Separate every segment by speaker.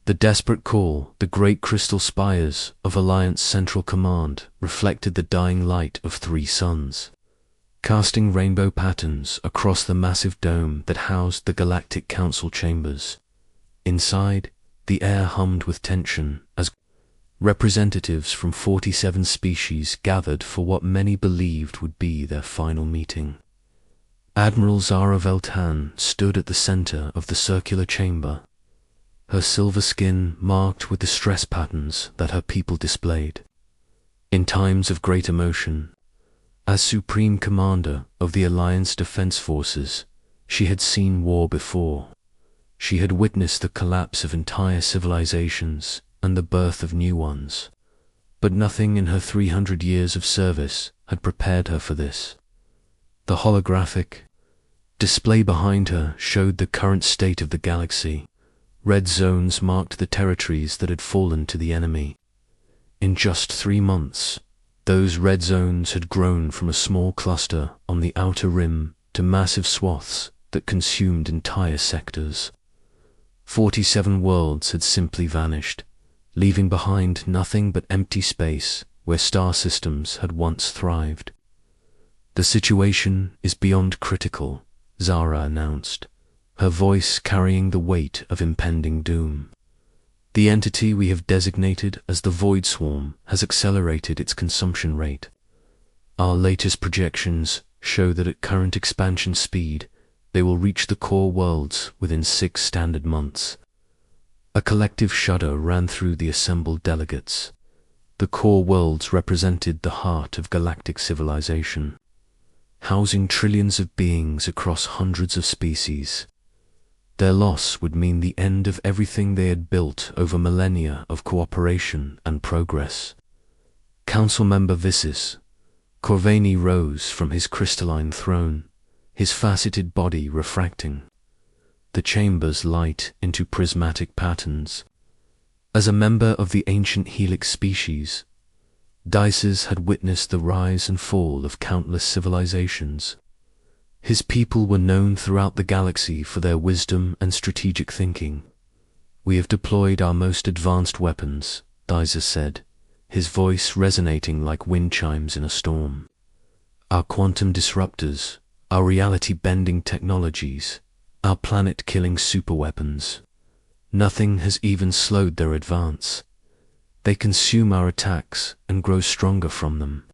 Speaker 1: The desperate call, the great crystal spires of Alliance Central Command reflected the dying light of 3 suns, casting rainbow patterns across the massive dome that housed the Galactic Council chambers. Inside, the air hummed with tension as representatives from 47 species gathered for what many believed would be their final meeting. Admiral Zara Veltan stood at the center of the circular chamber, her silver skin marked with the stress patterns that her people displayed. In times of great emotion, as Supreme Commander of the Alliance Defense Forces, she had seen war before. She had witnessed the collapse of entire civilizations and the birth of new ones, but nothing in her 300 years of service had prepared her for this. The holographic display behind her showed the current state of the galaxy. Red zones marked the territories that had fallen to the enemy. In just 3 months, those red zones had grown from a small cluster on the outer rim to massive swaths that consumed entire sectors. 47 worlds had simply vanished, leaving behind nothing but empty space where star systems had once thrived. "The situation is beyond critical," Zara announced, her voice carrying the weight of impending doom. "The entity we have designated as the Void Swarm has accelerated its consumption rate. Our latest projections show that at current expansion speed, they will reach the core worlds within 6 standard months." A collective shudder ran through the assembled delegates. The core worlds represented the heart of galactic civilization, housing trillions of beings across hundreds of species. Their loss would mean the end of everything they had built over millennia of cooperation and progress. Council Member Visis Corvani rose from his crystalline throne, his faceted body refracting the chamber's light into prismatic patterns. As a member of the ancient helix species, Dices had witnessed the rise and fall of countless civilizations. His people were known throughout the galaxy for their wisdom and strategic thinking. "We have deployed our most advanced weapons," Dices said, his voice resonating like wind chimes in a storm. "Our quantum disruptors, our reality-bending technologies, our planet-killing superweapons. Nothing has even slowed their advance. They consume our attacks and grow stronger from them."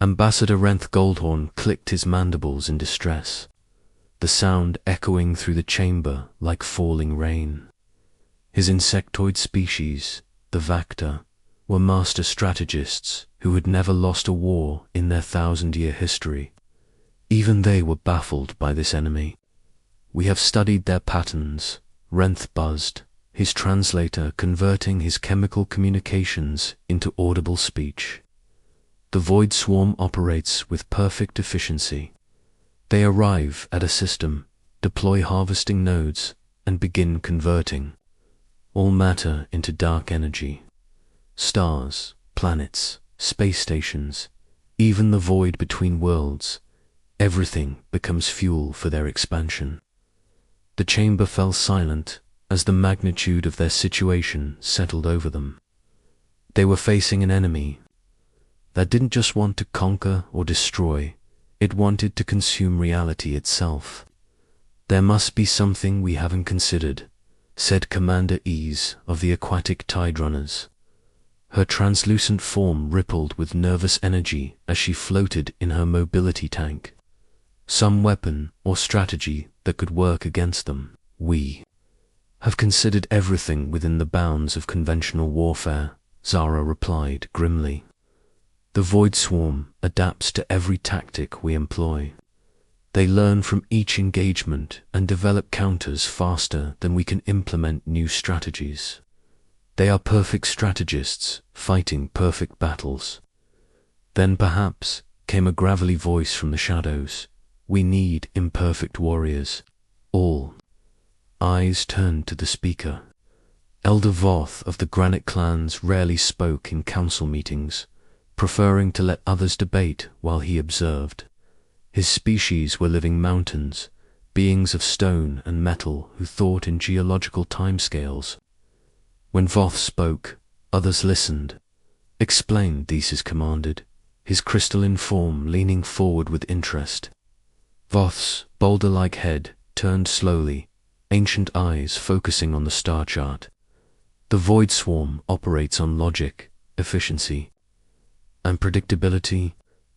Speaker 1: Ambassador Renth Goldhorn clicked his mandibles in distress, the sound echoing through the chamber like falling rain. His insectoid species, the Vacta, were master strategists who had never lost a war in their 1,000-year history. Even they were baffled by this enemy. "We have studied their patterns," Renth buzzed, his translator converting his chemical communications into audible speech. "The Void Swarm operates with perfect efficiency. They arrive at a system, deploy harvesting nodes, and begin converting all matter into dark energy. Stars, planets, space stations, even the void between worlds, everything becomes fuel for their expansion." The chamber fell silent as the magnitude of their situation settled over them. They were facing an enemy that didn't just want to conquer or destroy, it wanted to consume reality itself. "There must be something we haven't considered," said Commander Ease of the Aquatic Tide Runners. Her translucent form rippled with nervous energy as she floated in her mobility tank. "Some weapon or strategy that could work against them. We have considered everything within the bounds of conventional warfare," Zara replied grimly. "The Void Swarm adapts to every tactic we employ. They learn from each engagement and develop counters faster than we can implement new strategies. They are perfect strategists, fighting perfect battles." Then perhaps came a gravelly voice from the shadows. "We need imperfect warriors. All." Eyes turned to the speaker. Elder Voth of the Granite clans rarely spoke in council meetings, preferring to let others debate while he observed. His species were living mountains, beings of stone and metal who thought in geological timescales. When Voth spoke, others listened. "Explain," Theseus commanded, his crystalline form leaning forward with interest. Voth's boulder-like head turned slowly, ancient eyes focusing on the star chart. "The Void Swarm operates on logic, efficiency, and predictability.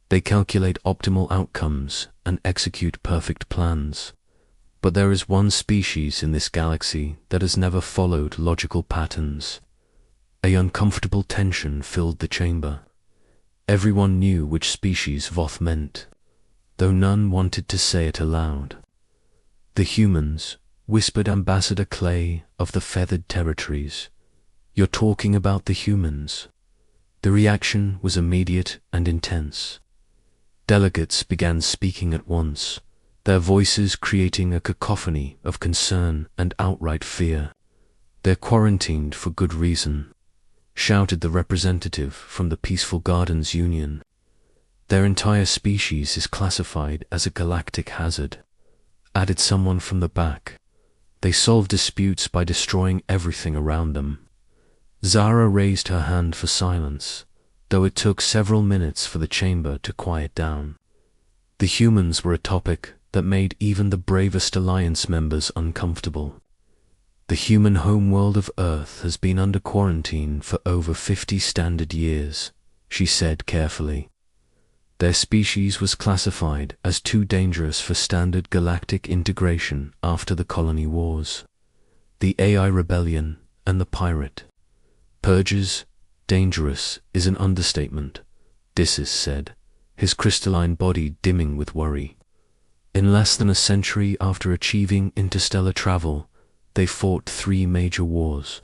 Speaker 1: They calculate optimal outcomes and execute perfect plans. But there is one species in this galaxy that has never followed logical patterns." A uncomfortable tension filled the chamber. Everyone knew which species Voth meant, though none wanted to say it aloud. "The humans," whispered Ambassador Clay of the Feathered Territories. "You're talking about the humans." The reaction was immediate and intense. Delegates began speaking at once, their voices creating a cacophony of concern and outright fear. "They're quarantined for good reason," shouted the representative from the Peaceful Gardens Union. "Their entire species is classified as a galactic hazard," added someone from the back. "They solve disputes by destroying everything around them." Zara raised her hand for silence, though it took several minutes for the chamber to quiet down. The humans were a topic that made even the bravest Alliance members uncomfortable. "The human homeworld of Earth has been under quarantine for over 50 standard years," she said carefully. "Their species was classified as too dangerous for standard galactic integration after the colony wars. The AI rebellion and the pirate purges. Dangerous is an understatement," Theseus said, his crystalline body dimming with worry. "In less than a century after achieving interstellar travel, they fought 3 major wars.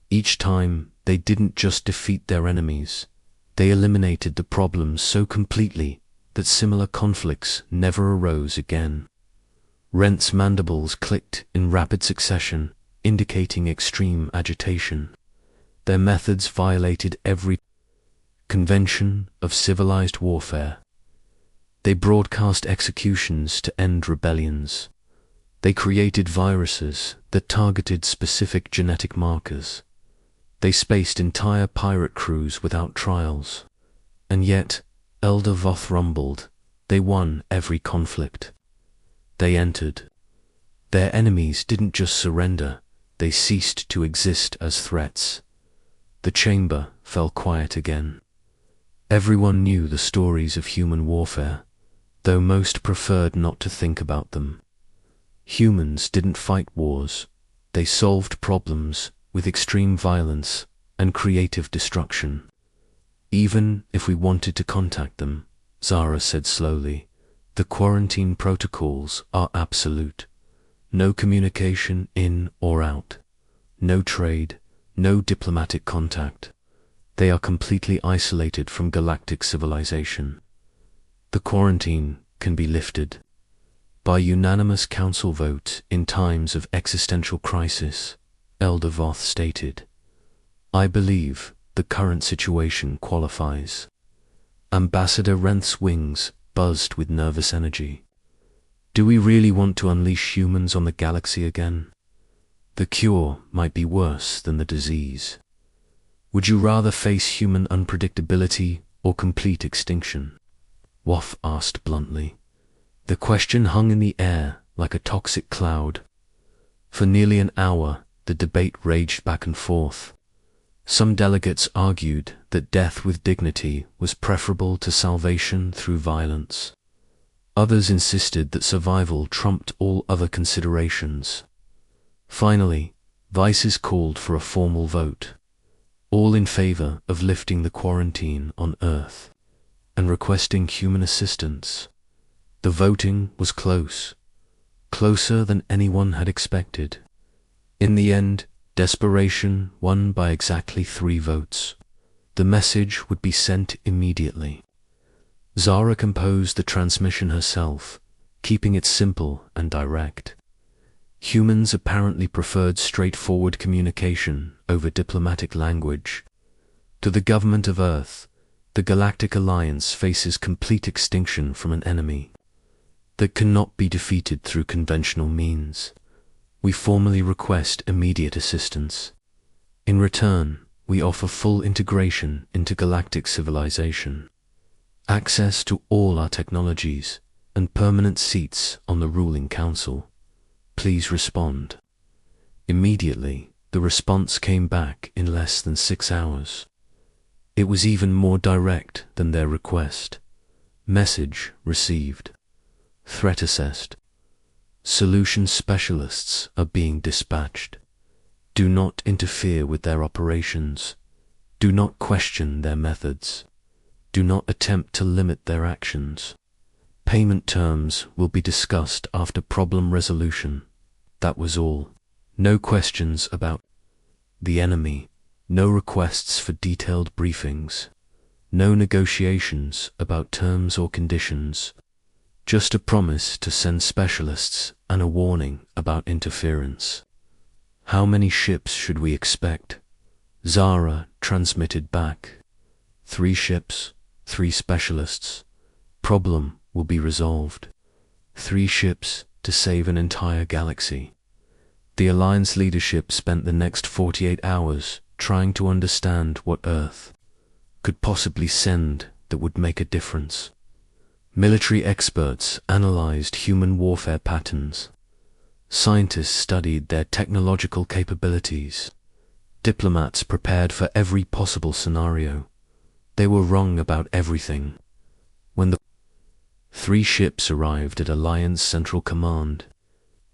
Speaker 1: Each time, they didn't just defeat their enemies, they eliminated the problems so completely that similar conflicts never arose again." Rent's mandibles clicked in rapid succession, indicating extreme agitation. Their methods violated every convention of civilized warfare. They broadcast executions to end rebellions. They created viruses that targeted specific genetic markers. They spaced entire pirate crews without trials. And yet, Elder Voth rumbled, they won every conflict. They entered. Their enemies didn't just surrender, they ceased to exist as threats. The chamber fell quiet again. Everyone knew the stories of human warfare, though most preferred not to think about them. Humans didn't fight wars, they solved problems with extreme violence and creative destruction. "Even if we wanted to contact them," Zara said slowly, "the quarantine protocols are absolute. No communication in or out. No trade, no diplomatic contact. They are completely isolated from galactic civilization. The quarantine can be lifted by unanimous council vote in times of existential crisis," Elder Voth stated. "I believe the current situation qualifies." Ambassador Renth's wings buzzed with nervous energy. "Do we really want to unleash humans on the galaxy again? The cure might be worse than the disease. Would you rather face human unpredictability or complete extinction?" Voth asked bluntly. The question hung in the air like a toxic cloud. For nearly an hour, the debate raged back and forth. Some delegates argued that death with dignity was preferable to salvation through violence. Others insisted that survival trumped all other considerations. Finally, voices called for a formal vote, all in favor of lifting the quarantine on Earth and requesting human assistance. The voting was close, closer than anyone had expected. In the end, desperation won by exactly 3 votes. The message would be sent immediately. Zara composed the transmission herself, keeping it simple and direct. Humans apparently preferred straightforward communication over diplomatic language. To the government of Earth, the Galactic Alliance faces complete extinction from an enemy that cannot be defeated through conventional means. We formally request immediate assistance. In return, we offer full integration into galactic civilization, access to all our technologies, and permanent seats on the ruling council. Please respond. Immediately, the response came back in less than 6 hours. It was even more direct than their request. Message received. Threat assessed. Solution specialists are being dispatched. Do not interfere with their operations. Do not question their methods. Do not attempt to limit their actions. Payment terms will be discussed after problem resolution. That was all. No questions about the enemy. No requests for detailed briefings. No negotiations about terms or conditions. Just a promise to send specialists and a warning about interference. How many ships should we expect? Zara transmitted back. 3 ships, 3 specialists. Problem will be resolved. 3 ships to save an entire galaxy. The Alliance leadership spent the next 48 hours trying to understand what Earth could possibly send that would make a difference. Military experts analyzed human warfare patterns. Scientists studied their technological capabilities. Diplomats prepared for every possible scenario. They were wrong about everything. When the 3 ships arrived at Alliance Central Command,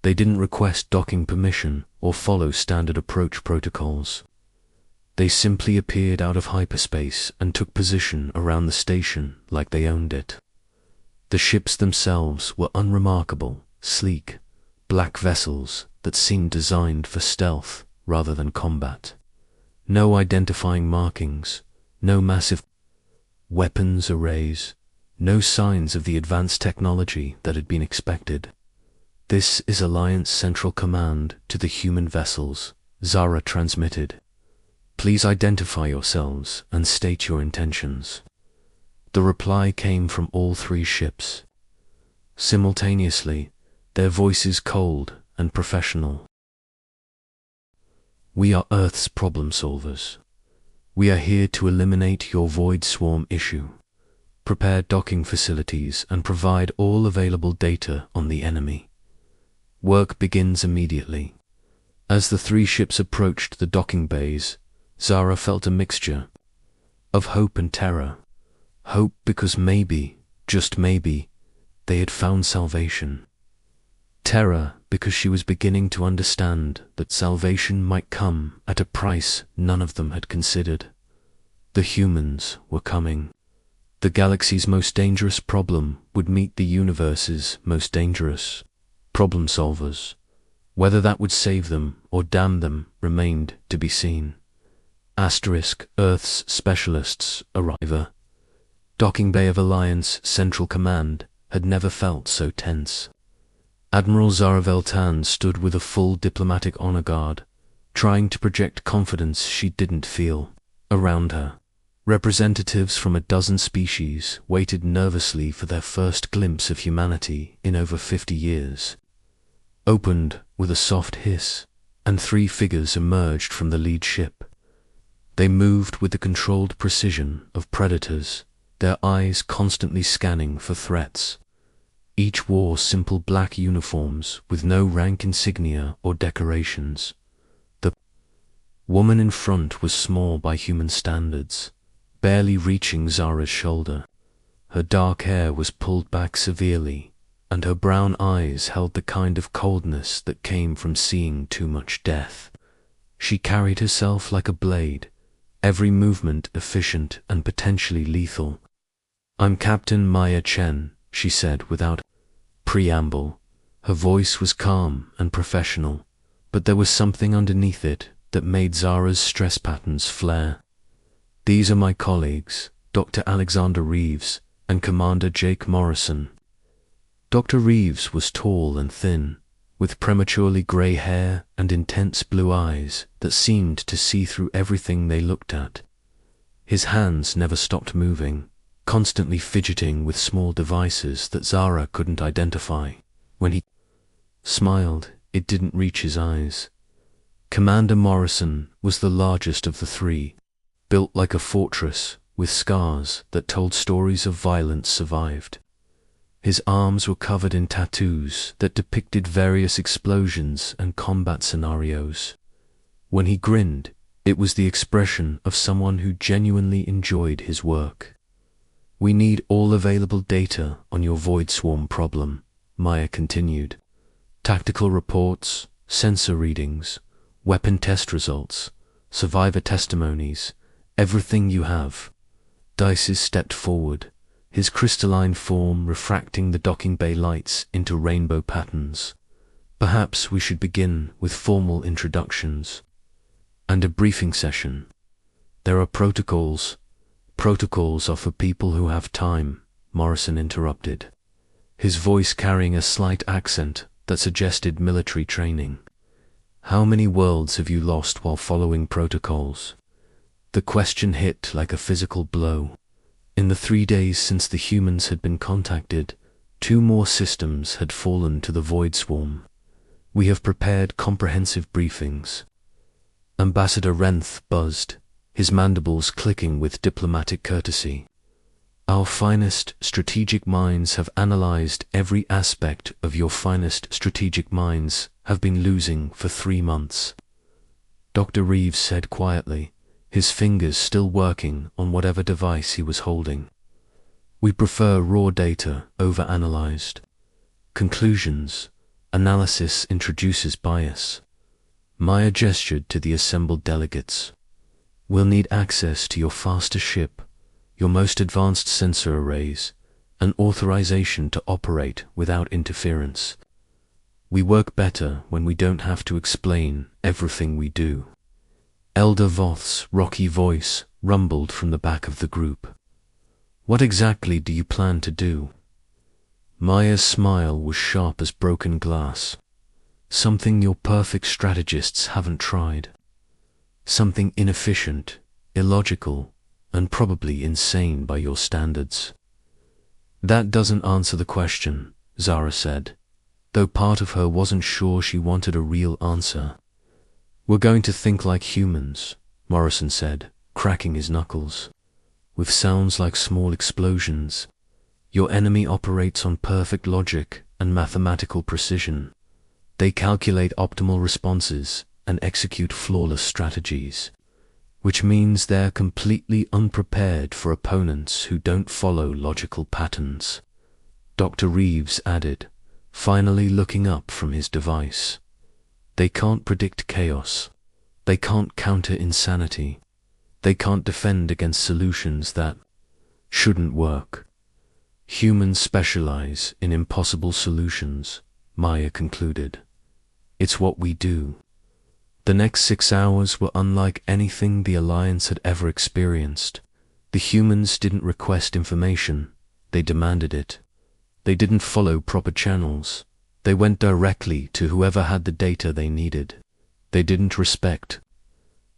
Speaker 1: they didn't request docking permission or follow standard approach protocols. They simply appeared out of hyperspace and took position around the station like they owned it. The ships themselves were unremarkable, sleek, black vessels that seemed designed for stealth rather than combat. No identifying markings, no massive weapons arrays, no signs of the advanced technology that had been expected. This is Alliance Central Command to the human vessels, Zara transmitted. Please identify yourselves and state your intentions. The reply came from all 3 ships. Simultaneously, their voices cold and professional. We are Earth's problem solvers. We are here to eliminate your void swarm issue, prepare docking facilities, and provide all available data on the enemy. Work begins immediately. As the 3 ships approached the docking bays, Zara felt a mixture of hope and terror. Hope because maybe, just maybe, they had found salvation. Terror because she was beginning to understand that salvation might come at a price none of them had considered. The humans were coming. The galaxy's most dangerous problem would meet the universe's most dangerous problem solvers. Whether that would save them or damn them remained to be seen. Earth's specialists arrive. Docking bay of Alliance Central Command had never felt so tense. Admiral Zara Veltan stood with a full diplomatic honor guard, trying to project confidence she didn't feel. Around her, representatives from a dozen species waited nervously for their first glimpse of humanity in over 50 years. Opened with a soft hiss, and 3 figures emerged from the lead ship. They moved with the controlled precision of predators, their eyes constantly scanning for threats. Each wore simple black uniforms with no rank insignia or decorations. The woman in front was small by human standards, barely reaching Zara's shoulder. Her dark hair was pulled back severely, and her brown eyes held the kind of coldness that came from seeing too much death. She carried herself like a blade, every movement efficient and potentially lethal. "I'm Captain Maya Chen," she said without preamble. Her voice was calm and professional, but there was something underneath it that made Zara's stress patterns flare. "These are my colleagues, Dr. Alexander Reeves and Commander Jake Morrison." Dr. Reeves was tall and thin, with prematurely grey hair and intense blue eyes that seemed to see through everything they looked at. His hands never stopped moving, constantly fidgeting with small devices that Zara couldn't identify. When he smiled, it didn't reach his eyes. Commander Morrison was the largest of the three, built like a fortress with scars that told stories of violence survived. His arms were covered in tattoos that depicted various explosions and combat scenarios. When he grinned, it was the expression of someone who genuinely enjoyed his work. "We need all available data on your void swarm problem," Maya continued. "Tactical reports, sensor readings, weapon test results, survivor testimonies, everything you have." Dices stepped forward, his crystalline form refracting the docking bay lights into rainbow patterns. "Perhaps we should begin with formal introductions and a briefing session. There are protocols. Protocols are for people who have time," Morrison interrupted, his voice carrying a slight accent that suggested military training. "How many worlds have you lost while following protocols?" The question hit like a physical blow. In the 3 days since the humans had been contacted, 2 more systems had fallen to the void swarm. "We have prepared comprehensive briefings." Ambassador Renth buzzed, his mandibles clicking with diplomatic courtesy. "Our finest strategic minds have analyzed every aspect of your finest strategic minds have been losing for 3 months." Dr. Reeves said quietly, his fingers still working on whatever device he was holding. "We prefer raw data over-analyzed. Conclusions. Analysis introduces bias." Maya gestured to the assembled delegates. "We'll need access to your faster ship, your most advanced sensor arrays, and authorization to operate without interference. We work better when we don't have to explain everything we do." Elder Voth's rocky voice rumbled from the back of the group. "What exactly do you plan to do?" Maya's smile was sharp as broken glass. "Something your perfect strategists haven't tried. Something inefficient, illogical, and probably insane by your standards." "That doesn't answer the question," Zara said, though part of her wasn't sure she wanted a real answer. "We're going to think like humans," Morrison said, cracking his knuckles, "with sounds like small explosions. Your enemy operates on perfect logic and mathematical precision. They calculate optimal responses and execute flawless strategies, which means they're completely unprepared for opponents who don't follow logical patterns." Dr. Reeves added, finally looking up from his device. "They can't predict chaos. They can't counter insanity. They can't defend against solutions that shouldn't work. Humans specialize in impossible solutions," Maya concluded. "It's what we do." The next 6 hours were unlike anything the Alliance had ever experienced. The humans didn't request information, they demanded it. They didn't follow proper channels. They went directly to whoever had the data they needed. They didn't respect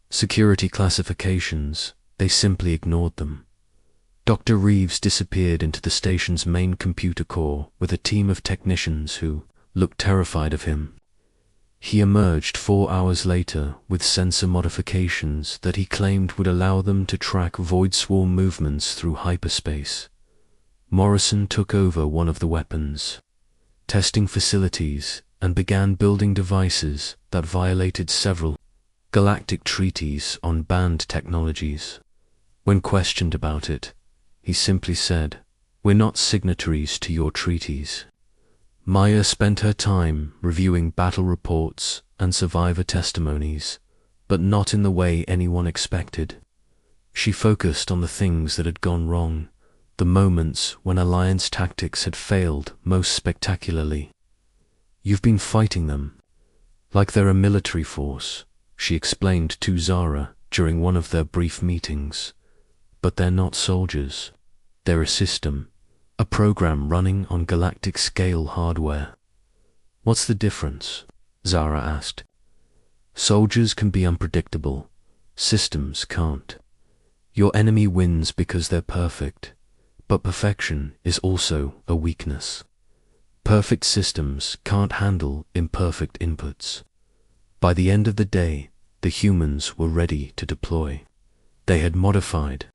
Speaker 1: security classifications, they simply ignored them. Dr. Reeves disappeared into the station's main computer core with a team of technicians who looked terrified of him. He emerged 4 hours later with sensor modifications that he claimed would allow them to track void swarm movements through hyperspace. Morrison took over one of the weapons, testing facilities, and began building devices that violated several galactic treaties on banned technologies. When questioned about it, he simply said, "We're not signatories to your treaties." Maya spent her time reviewing battle reports and survivor testimonies, but not in the way anyone expected. She focused on the things that had gone wrong, the moments when Alliance tactics had failed most spectacularly. "You've been fighting them like they're a military force," she explained to Zara during one of their brief meetings. "But they're not soldiers. They're a system, a program running on galactic scale hardware." "What's the difference?" Zara asked. "Soldiers can be unpredictable. Systems can't. Your enemy wins because they're perfect, but perfection is also a weakness. Perfect systems can't handle imperfect inputs. By the end of the day, the humans were ready to deploy. They had modified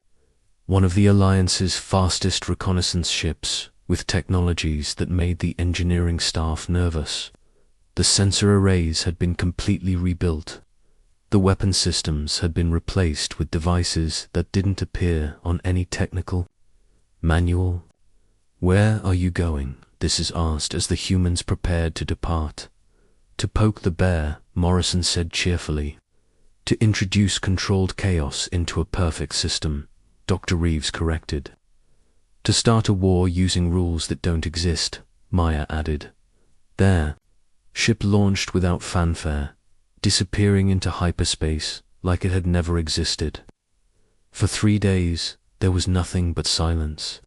Speaker 1: one of the Alliance's fastest reconnaissance ships with technologies that made the engineering staff nervous. The sensor arrays had been completely rebuilt. The weapon systems had been replaced with devices that didn't appear on any technical manual. "Where are you going?" this is asked as the humans prepared to depart. "To poke the bear," Morrison said cheerfully. "To introduce controlled chaos into a perfect system," Dr. Reeves corrected. "To start a war using rules that don't exist," Maya added. Their ship launched without fanfare, disappearing into hyperspace like it had never existed. For 3 days, there was nothing but silence.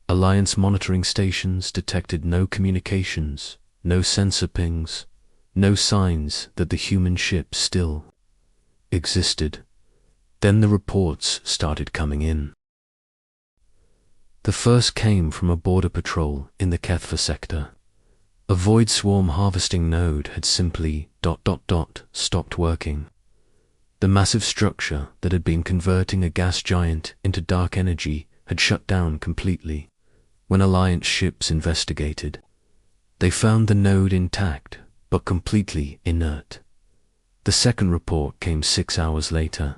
Speaker 1: Alliance monitoring stations detected no communications, no sensor pings, no signs that the human ship still existed. Then the reports started coming in. The first came from a border patrol in the Kethva sector. A void swarm harvesting node had simply ... stopped working. The massive structure that had been converting a gas giant into dark energy had shut down completely. When Alliance ships investigated, they found the node intact, but completely inert. The second report came 6 hours later.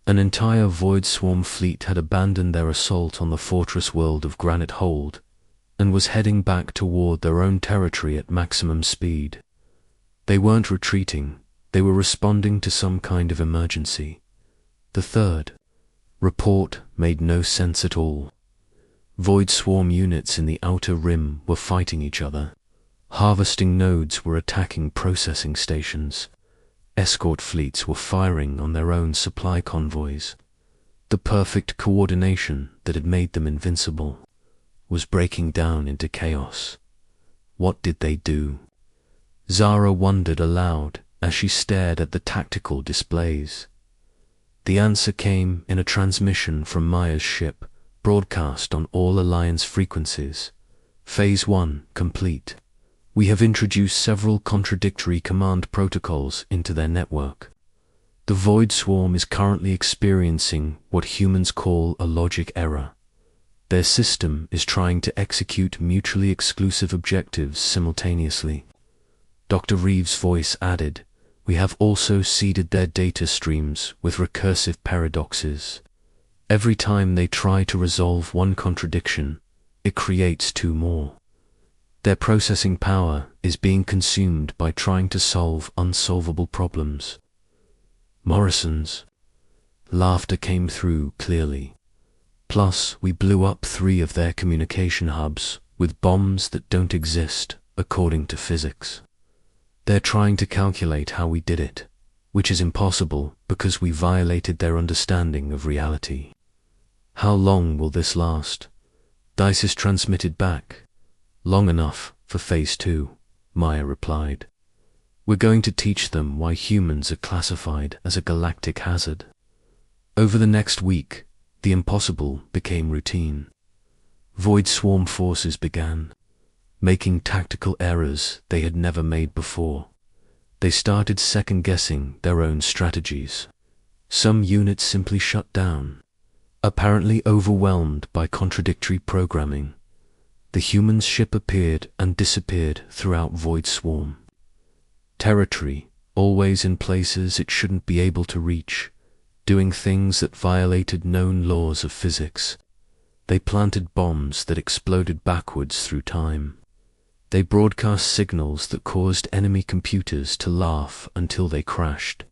Speaker 1: An entire void swarm fleet had abandoned their assault on the fortress world of Granite Hold and was heading back toward their own territory at maximum speed. They weren't retreating, they were responding to some kind of emergency. The third report made no sense at all. Void swarm units in the outer rim were fighting each other. Harvesting nodes were attacking processing stations. Escort fleets were firing on their own supply convoys. The perfect coordination that had made them invincible was breaking down into chaos. What did they do? Zara wondered aloud as she stared at the tactical displays. The answer came in a transmission from Maya's ship, broadcast on all Alliance frequencies. Phase 1 complete. We have introduced several contradictory command protocols into their network. The Void Swarm is currently experiencing what humans call a logic error. Their system is trying to execute mutually exclusive objectives simultaneously. Dr. Reeves' voice added, "We have also seeded their data streams with recursive paradoxes. Every time they try to resolve one contradiction, it creates 2 more. Their processing power is being consumed by trying to solve unsolvable problems." Morrison's laughter came through clearly. "Plus, we blew up 3 of their communication hubs with bombs that don't exist according to physics. They're trying to calculate how we did it, which is impossible because we violated their understanding of reality." "How long will this last?" Dices transmitted back. "Long enough for Phase 2, Maya replied. "We're going to teach them why humans are classified as a galactic hazard." Over the next week, the impossible became routine. Void Swarm forces began making tactical errors they had never made before. They started second-guessing their own strategies. Some units simply shut down, apparently overwhelmed by contradictory programming. The human's ship appeared and disappeared throughout Void Swarm. Territory, always in places it shouldn't be able to reach, doing things that violated known laws of physics. They planted bombs that exploded backwards through time. They broadcast signals that caused enemy computers to laugh until they crashed.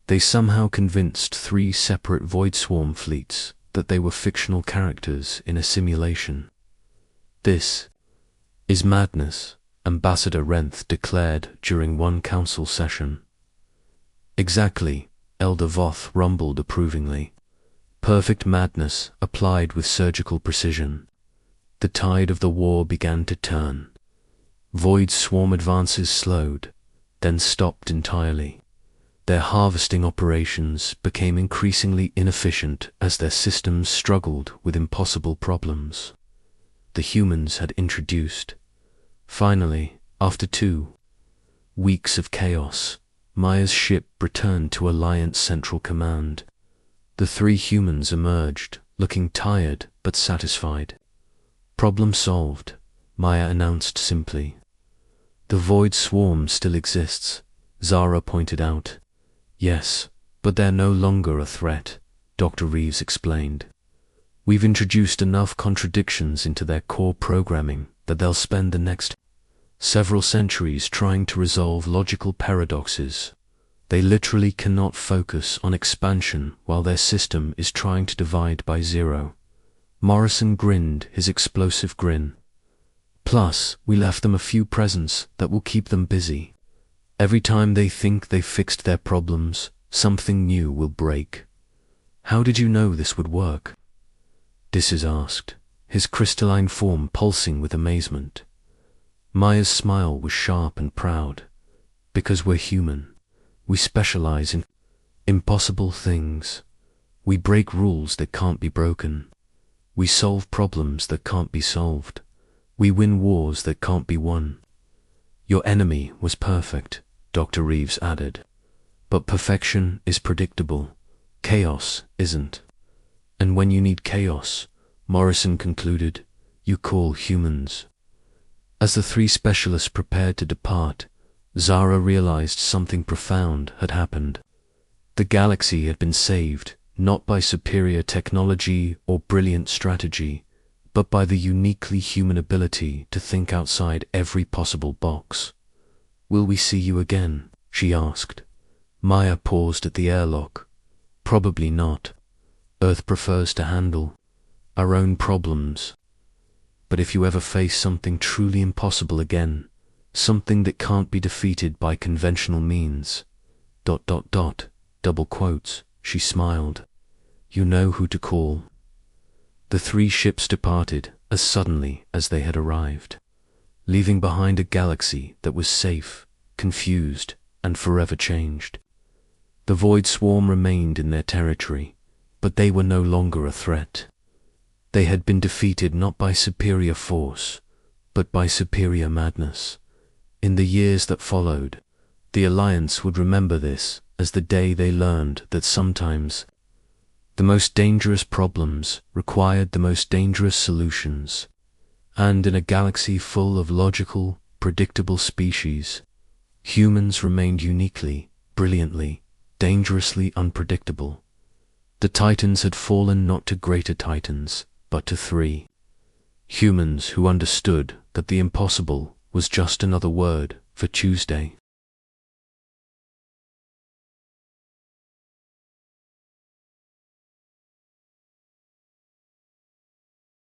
Speaker 1: They somehow convinced 3 separate Void Swarm fleets that they were fictional characters in a simulation. "This is madness," Ambassador Renth declared during one council session. "Exactly," Elder Voth rumbled approvingly. "Perfect madness applied with surgical precision." The tide of the war began to turn. Void Swarm advances slowed, then stopped entirely. Their harvesting operations became increasingly inefficient as their systems struggled with impossible problems. The humans had introduced. Finally, after 2 weeks of chaos, Maya's ship returned to Alliance Central Command. The three humans emerged, looking tired but satisfied. "Problem solved," Maya announced simply. "The void swarm still exists," Zara pointed out. "Yes, but they're no longer a threat," Dr. Reeves explained. "We've introduced enough contradictions into their core programming that they'll spend the next several centuries trying to resolve logical paradoxes. They literally cannot focus on expansion while their system is trying to divide by zero." Morrison grinned his explosive grin. "Plus, we left them a few presents that will keep them busy. Every time they think they've fixed their problems, something new will break." "How did you know this would work?" Disses asked, his crystalline form pulsing with amazement. Maya's smile was sharp and proud. "Because we're human. We specialize in impossible things. We break rules that can't be broken. We solve problems that can't be solved. We win wars that can't be won." "Your enemy was perfect," Dr. Reeves added. "But perfection is predictable. Chaos isn't. And when you need chaos," Morrison concluded, "you call humans." As the three specialists prepared to depart, Zara realized something profound had happened. The galaxy had been saved, not by superior technology or brilliant strategy, but by the uniquely human ability to think outside every possible box. "Will we see you again?" she asked. Maya paused at the airlock. "Probably not. Earth prefers to handle our own problems. But if you ever face something truly impossible again, something that can't be defeated by conventional means, ... double quotes, she smiled. "You know who to call." The three ships departed as suddenly as they had arrived, leaving behind a galaxy that was safe, confused, and forever changed. The void swarm remained in their territory, but they were no longer a threat. They had been defeated not by superior force, but by superior madness. In the years that followed, the Alliance would remember this as the day they learned that sometimes the most dangerous problems required the most dangerous solutions. And in a galaxy full of logical, predictable species, humans remained uniquely, brilliantly, dangerously unpredictable. The Titans had fallen not to greater Titans, but to three humans who understood that the impossible was just another word for Tuesday.